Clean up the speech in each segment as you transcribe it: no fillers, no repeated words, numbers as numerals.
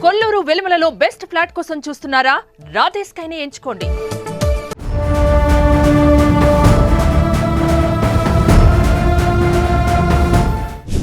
Kolluru వెలుమలలో best flat కోసం చూస్తున్నారా? రాధే స్కైని ఎంచుకోండి.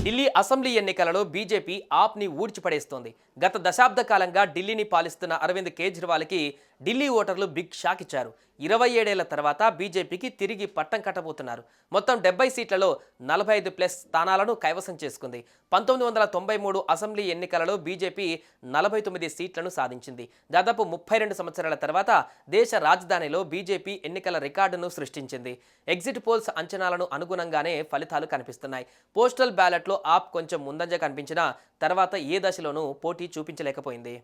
ఢిల్లీ అసెంబ్లీ ఎన్నికలలో బీజేపీ ఆప్ని ఊడ్చిపడేస్తోంది. గత దశాబ్ద కాలంగా ఢిల్లీని పాలిస్తున్న అరవింద్ కేజ్రీవాల్కి ఢిల్లీ ఓటర్లు బిగ్ షాక్ ఇచ్చారు. 27 ఏళ్ల తర్వాత బీజేపీకి తిరిగి పట్టం కట్టబోతున్నారు. మొత్తం 70 సీట్లలో 45+ స్థానాలను కైవసం చేసుకుంది. 1993 అసెంబ్లీ ఎన్నికలలో బీజేపీ 49 సీట్లను సాధించింది. దాదాపు 32 సంవత్సరాల తర్వాత దేశ రాజధానిలో బీజేపీ ఎన్నికల రికార్డును సృష్టించింది. ఎగ్జిట్ పోల్స్ అంచనాలను అనుగుణంగానే ఫలితాలు కనిపిస్తున్నాయి. పోస్టల్ బ్యాలెట్లో ఆప్ కొంచెం ముందంజ కనిపించినా తర్వాత ఏ దశలోనూ పోటీ చూపించలేకపోయింది.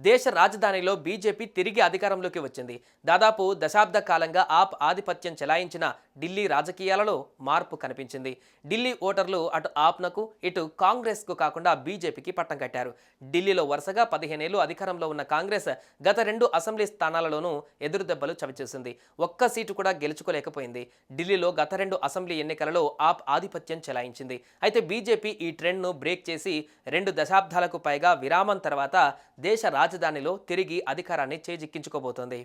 దేశ రాజధానిలో బీజేపీ తిరిగి అధికారంలోకి వచ్చింది. దాదాపు దశాబ్ద కాలంగా ఆప్ ఆధిపత్యం చెలాయించిన ఢిల్లీ రాజకీయాలలో మార్పు కనిపించింది. ఢిల్లీ ఓటర్లు అటు ఆప్నకు ఇటు కాంగ్రెస్కు కాకుండా బీజేపీకి పట్టం కట్టారు. ఢిల్లీలో వరుసగా 15 ఏళ్లు అధికారంలో ఉన్న కాంగ్రెస్ గత 2 అసెంబ్లీ స్థానాలలోనూ ఎదురుదెబ్బలు చవిచూసింది. ఒక్క సీటు కూడా గెలుచుకోలేకపోయింది. ఢిల్లీలో గత 2 అసెంబ్లీ ఎన్నికలలో ఆప్ ఆధిపత్యం చెలాయించింది. అయితే బీజేపీ ఈ ట్రెండ్ను బ్రేక్ చేసి 2 దశాబ్దాలకు పైగా విరామం తర్వాత దేశ రాజధానిలో తిరిగి అధికారాన్ని చేజిక్కించుకోబోతోంది.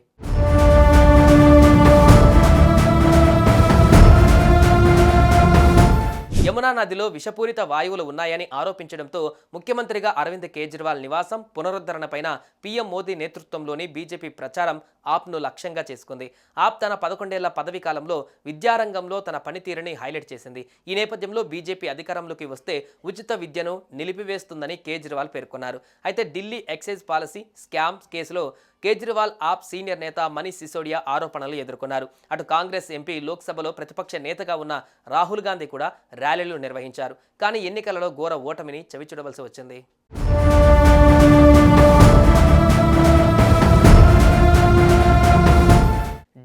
యమునా నదిలో విషపూరిత వాయువులు ఉన్నాయని ఆరోపించడంతో ముఖ్యమంత్రిగా అరవింద్ కేజ్రీవాల్ నివాసం పునరుద్ధరణపైన పీఎం మోదీ నేతృత్వంలోని బీజేపీ ప్రచారం ఆప్ను లక్ష్యంగా చేసుకుంది. ఆప్ తన 11 ఏళ్ల పదవీ కాలంలో విద్యారంగంలో తన పనితీరుని హైలైట్ చేసింది. ఈ నేపథ్యంలో బీజేపీ అధికారంలోకి వస్తే ఉచిత విద్యను నిలిపివేస్తుందని కేజ్రీవాల్ పేర్కొన్నారు. అయితే ఢిల్లీ ఎక్సైజ్ పాలసీ స్కామ్ కేసులో కేజ్రీవాల్ ఆప్ సీనియర్ నేత మనీష్ సిసోడియా ఆరోపణలు ఎదుర్కొన్నారు. అటు కాంగ్రెస్ ఎంపీ లోక్సభలో ప్రతిపక్ష నేతగా ఉన్న రాహుల్ గాంధీ కూడా ర్యాలీలు నిర్వహించారు. కానీ ఎన్నికలలో ఘోర ఓటమిని చవిచూడవలసి వచ్చింది.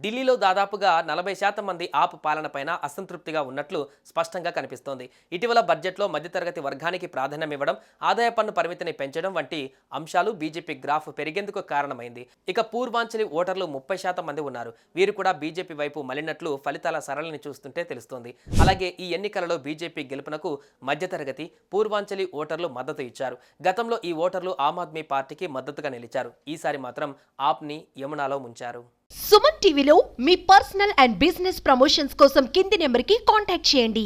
ఢిల్లీలో దాదాపుగా 40% మంది ఆప్ పాలనపైన అసంతృప్తిగా ఉన్నట్లు స్పష్టంగా కనిపిస్తోంది. ఇటీవల బడ్జెట్లో మధ్యతరగతి వర్గానికి ప్రాధాన్యం ఇవ్వడం, ఆదాయ పన్ను పరిమితిని పెంచడం వంటి అంశాలు బీజేపీ గ్రాఫ్ పెరిగేందుకు కారణమైంది. ఇక పూర్వాంచలి ఓటర్లు 30% మంది ఉన్నారు. వీరు కూడా బీజేపీ వైపు మళ్ళినట్లు ఫలితాల సరళిని చూస్తుంటే తెలుస్తోంది. అలాగే ఈ ఎన్నికలలో బీజేపీ గెలుపునకు మధ్యతరగతి, పూర్వాంచలి ఓటర్లు మద్దతు ఇచ్చారు. గతంలో ఈ ఓటర్లు ఆమ్ ఆద్మీ పార్టీకి మద్దతుగా నిలిచారు. ఈసారి మాత్రం ఆప్ని యమునాలో ముంచారు. సుమన్ టీవీలో మీ పర్సనల్ అండ్ బిజినెస్ ప్రమోషన్స్ కోసం కింది నెంబర్కి కాంటాక్ట్ చేయండి.